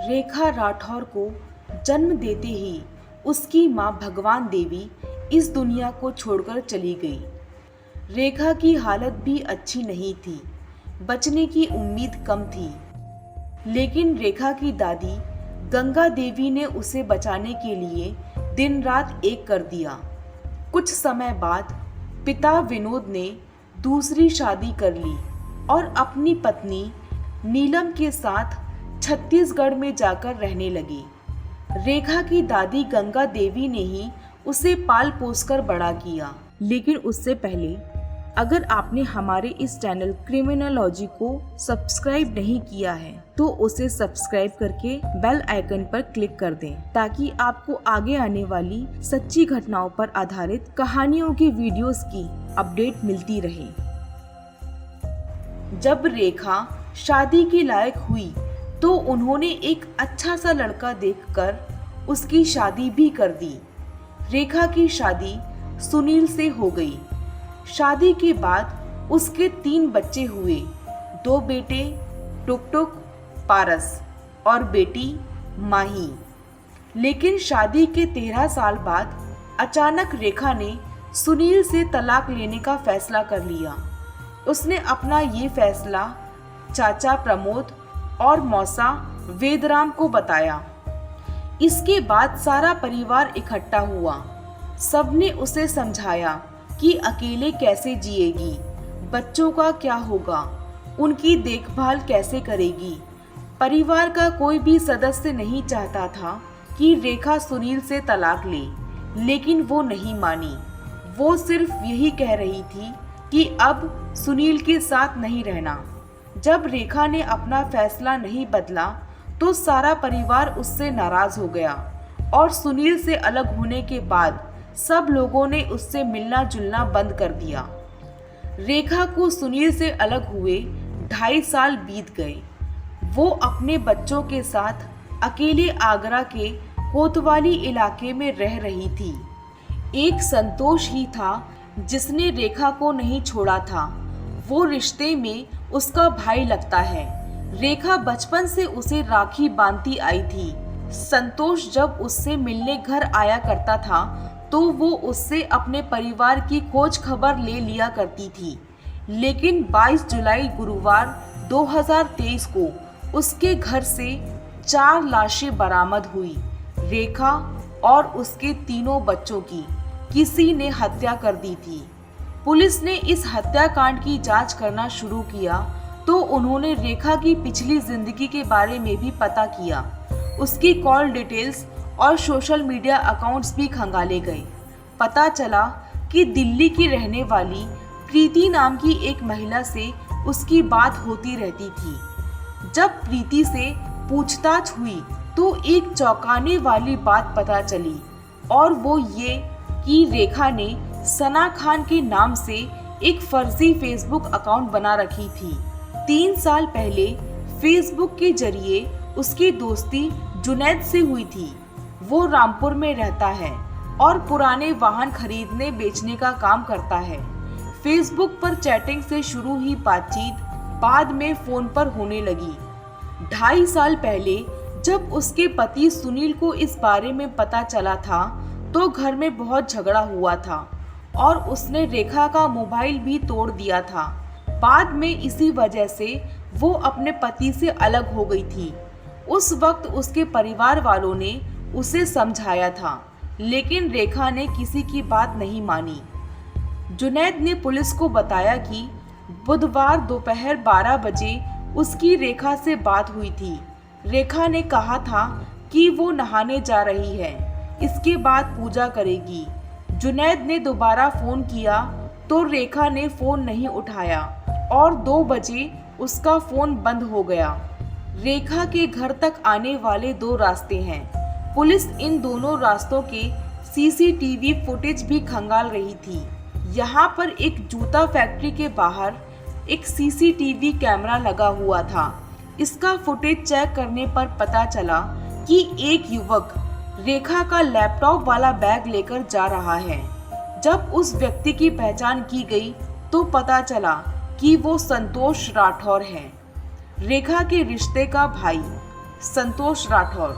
रेखा राठौर को जन्म देते ही उसकी मां भगवान देवी इस दुनिया को छोड़कर चली गई। रेखा की हालत भी अच्छी नहीं थी, बचने की उम्मीद कम थी। लेकिन रेखा की दादी गंगा देवी ने उसे बचाने के लिए दिन रात एक कर दिया। कुछ समय बाद पिता विनोद ने दूसरी शादी कर ली और अपनी पत्नी नीलम के साथ छत्तीसगढ़ में जाकर रहने लगी। रेखा की दादी गंगा देवी ने ही उसे पाल पोसकर बड़ा किया। लेकिन उससे पहले अगर आपने हमारे इस चैनल क्रिमिनोलॉजी को सब्सक्राइब नहीं किया है तो उसे सब्सक्राइब करके बेल आइकन पर क्लिक कर दें, ताकि आपको आगे आने वाली सच्ची घटनाओं पर आधारित कहानियों की वीडियोस की अपडेट मिलती रहे। जब रेखा शादी के लायक हुई तो उन्होंने एक अच्छा सा लड़का देखकर उसकी शादी भी कर दी। रेखा की शादी सुनील से हो गई। शादी के बाद उसके 3 बच्चे हुए, 2 बेटे टुकटुक, पारस और बेटी माही। लेकिन शादी के 13 साल बाद अचानक रेखा ने सुनील से तलाक लेने का फैसला कर लिया। उसने अपना ये फैसला चाचा प्रमोद और मौसा वेदराम को बताया। इसके बाद सारा परिवार इकट्ठा हुआ। सबने उसे समझाया कि अकेले कैसे जिएगी, बच्चों का क्या होगा, उनकी देखभाल कैसे करेगी। परिवार का कोई भी सदस्य नहीं चाहता था कि रेखा सुनील से तलाक ले, लेकिन वो नहीं मानी। वो सिर्फ यही कह रही थी कि अब सुनील के साथ नहीं रहना। जब रेखा ने अपना फैसला नहीं बदला तो सारा परिवार उससे नाराज हो गया और सुनील से अलग होने के बाद सब लोगों ने उससे मिलना जुलना बंद कर दिया। रेखा को सुनील से अलग हुए 2.5 साल बीत गए। वो अपने बच्चों के साथ अकेले आगरा के कोतवाली इलाके में रह रही थी। एक संतोष ही था जिसने रेखा को नहीं छोड़ा था। वो रिश्ते में उसका भाई लगता है। रेखा बचपन से उसे राखी बांधती आई थी। संतोष जब उससे मिलने घर आया करता था तो वो उससे अपने परिवार की खोज खबर ले लिया करती थी। लेकिन 22 जुलाई गुरुवार 2023 को उसके घर से 4 लाशें बरामद हुई। रेखा और उसके 3 बच्चों की किसी ने हत्या कर दी थी। पुलिस ने इस हत्याकांड की जांच करना शुरू किया तो उन्होंने रेखा की पिछली जिंदगी के बारे में भी पता किया। उसकी कॉल डिटेल्स और सोशल मीडिया अकाउंट्स भी खंगाले गए। पता चला कि दिल्ली की रहने वाली प्रीति नाम की एक महिला से उसकी बात होती रहती थी। जब प्रीति से पूछताछ हुई तो एक चौंकाने वाली बात पता चली, और वो ये कि रेखा ने सना खान के नाम से एक फर्जी फेसबुक अकाउंट बना रखी थी। 3 साल पहले फेसबुक के जरिए उसकी दोस्ती जुनैद से हुई थी। वो रामपुर में रहता है और पुराने वाहन खरीदने बेचने का काम करता है। फेसबुक पर चैटिंग से शुरू हुई बातचीत बाद में फोन पर होने लगी। 2.5 साल पहले जब उसके पति सुनील को इस बारे में पता चला था तो घर में बहुत झगड़ा हुआ था और उसने रेखा का मोबाइल भी तोड़ दिया था। बाद में इसी वजह से वो अपने पति से अलग हो गई थी। उस वक्त उसके परिवार वालों ने उसे समझाया था, लेकिन रेखा ने किसी की बात नहीं मानी। जुनैद ने पुलिस को बताया कि बुधवार दोपहर 12 बजे उसकी रेखा से बात हुई थी। रेखा ने कहा था कि वो नहाने जा रही है, इसके बाद पूजा करेगी। जुनैद ने दोबारा फ़ोन किया तो रेखा ने फ़ोन नहीं उठाया और 2 बजे उसका फ़ोन बंद हो गया। रेखा के घर तक आने वाले 2 रास्ते हैं। पुलिस इन दोनों रास्तों के सीसीटीवी फुटेज भी खंगाल रही थी। यहाँ पर एक जूता फैक्ट्री के बाहर एक सीसीटीवी कैमरा लगा हुआ था। इसका फुटेज चेक करने पर पता चला कि एक युवक रेखा का लैपटॉप वाला बैग लेकर जा रहा है। जब उस व्यक्ति की पहचान की गई तो पता चला कि वो संतोष राठौर है, रेखा के रिश्ते का भाई। संतोष राठौर,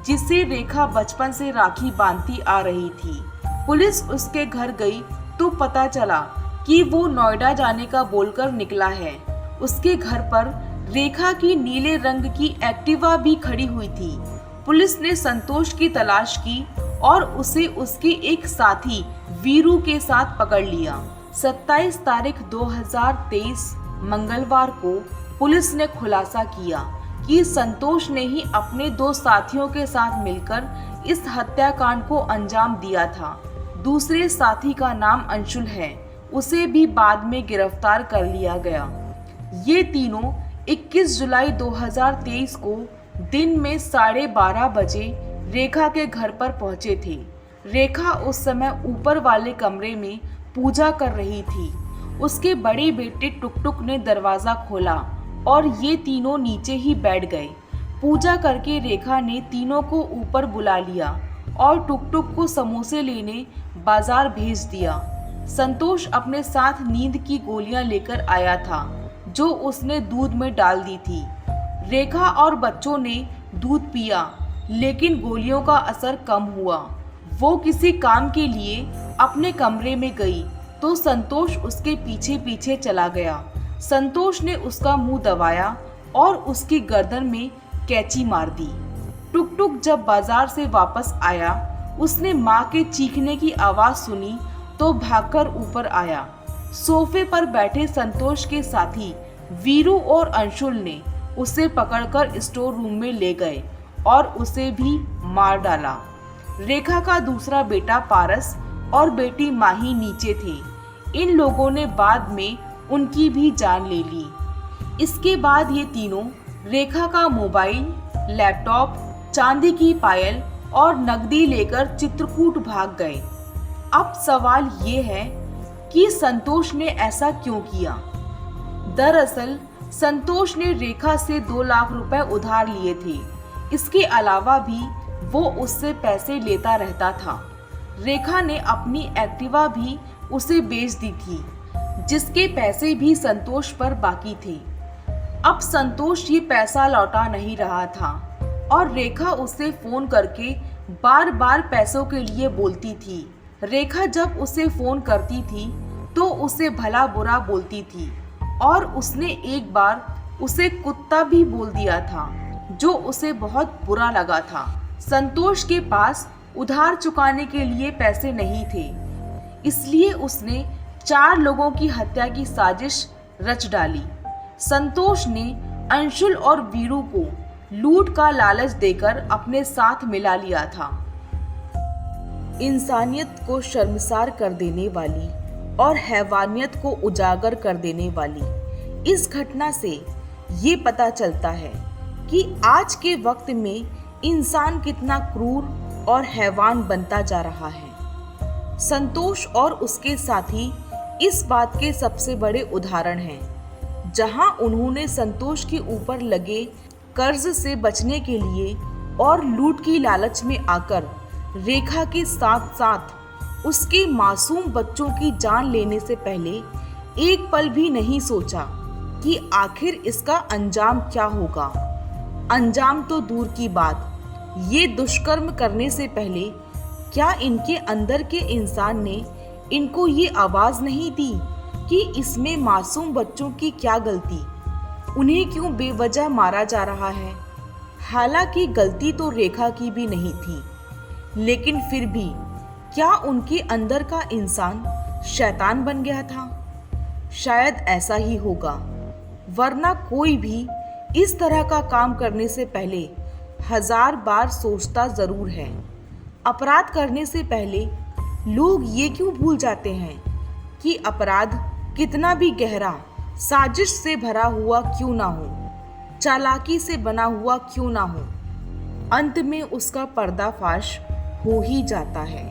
जिसे रेखा बचपन से राखी बांधती आ रही थी। पुलिस उसके घर गई तो पता चला कि वो नोएडा जाने का बोलकर निकला है। उसके घर पर रेखा की नीले रंग की एक्टिवा भी खड़ी हुई थी। पुलिस ने संतोष की तलाश की और उसे उसके एक साथी वीरू के साथ पकड़ लिया। 27 तारीख 2023 मंगलवार को पुलिस ने खुलासा किया कि संतोष ने ही अपने 2 साथियों के साथ मिलकर इस हत्याकांड को अंजाम दिया था। दूसरे साथी का नाम अंशुल है, उसे भी बाद में गिरफ्तार कर लिया गया। ये तीनों 21 जुलाई 2023 को दिन में 12:30 बजे रेखा के घर पर पहुंचे थे। रेखा उस समय ऊपर वाले कमरे में पूजा कर रही थी। उसके बड़े बेटे टुकटुक ने दरवाज़ा खोला और ये तीनों नीचे ही बैठ गए। पूजा करके रेखा ने तीनों को ऊपर बुला लिया और टुकटुक को समोसे लेने बाजार भेज दिया। संतोष अपने साथ नींद की गोलियां लेकर आया था जो उसने दूध में डाल दी थी। रेखा और बच्चों ने दूध पिया लेकिन गोलियों का असर कम हुआ। वो किसी काम के लिए अपने कमरे में गई तो संतोष उसके पीछे पीछे चला गया। संतोष ने उसका मुंह दबाया और उसकी गर्दन में कैंची मार दी। टुकटुक जब बाजार से वापस आया, उसने माँ के चीखने की आवाज़ सुनी तो भागकर ऊपर आया। सोफे पर बैठे संतोष के साथी वीरू और अंशुल ने उसे पकड़कर स्टोर रूम में ले गए और उसे भी मार डाला। रेखा का दूसरा बेटा पारस और बेटी माही नीचे थे। इन लोगों ने बाद में उनकी भी जान ले ली। इसके बाद ये तीनों रेखा का मोबाइल, लैपटॉप, चांदी की पायल और नकदी लेकर चित्रकूट भाग गए। अब सवाल ये है कि संतोष ने ऐसा क्यों किया। दरअसल संतोष ने रेखा से 2 लाख रुपए उधार लिए थे। इसके अलावा भी वो उससे पैसे लेता रहता था। रेखा ने अपनी एक्टिवा भी उसे बेच दी थी, जिसके पैसे भी संतोष पर बाकी थे। अब संतोष ये पैसा लौटा नहीं रहा था और रेखा उसे फोन करके बार बार पैसों के लिए बोलती थी। रेखा जब उसे फोन करती थी तो उसे भला बुरा बोलती थी और उसने एक बार उसे कुत्ता भी बोल दिया था, जो उसे बहुत बुरा लगा था। संतोष के पास उधार चुकाने के लिए पैसे नहीं थे, इसलिए उसने 4 लोगों की हत्या की साजिश रच डाली। संतोष ने अंशुल और वीरू को लूट का लालच देकर अपने साथ मिला लिया था। इंसानियत को शर्मसार कर देने वाली और हैवानियत को उजागर कर देने वाली इस घटना से ये पता चलता है कि आज के वक्त में इंसान कितना क्रूर और हैवान बनता जा रहा है। संतोष और उसके साथी इस बात के सबसे बड़े उदाहरण हैं। जहां उन्होंने संतोष के ऊपर लगे कर्ज से बचने के लिए और लूट की लालच में आकर रेखा के साथ साथ उसके मासूम बच्चों की जान लेने से पहले एक पल भी नहीं सोचा कि आखिर इसका अंजाम क्या होगा। अंजाम तो दूर की बात, ये दुष्कर्म करने से पहले क्या इनके अंदर के इंसान ने इनको ये आवाज़ नहीं दी कि इसमें मासूम बच्चों की क्या गलती, उन्हें क्यों बेवजह मारा जा रहा है। हालांकि गलती तो रेखा की भी नहीं थी, लेकिन फिर भी क्या उनके अंदर का इंसान शैतान बन गया था? शायद ऐसा ही होगा, वरना कोई भी इस तरह का काम करने से पहले 1000 बार सोचता ज़रूर है। अपराध करने से पहले लोग ये क्यों भूल जाते हैं कि अपराध कितना भी गहरा, साजिश से भरा हुआ क्यों ना हो, चालाकी से बना हुआ क्यों ना हो, अंत में उसका पर्दाफाश हो ही जाता है।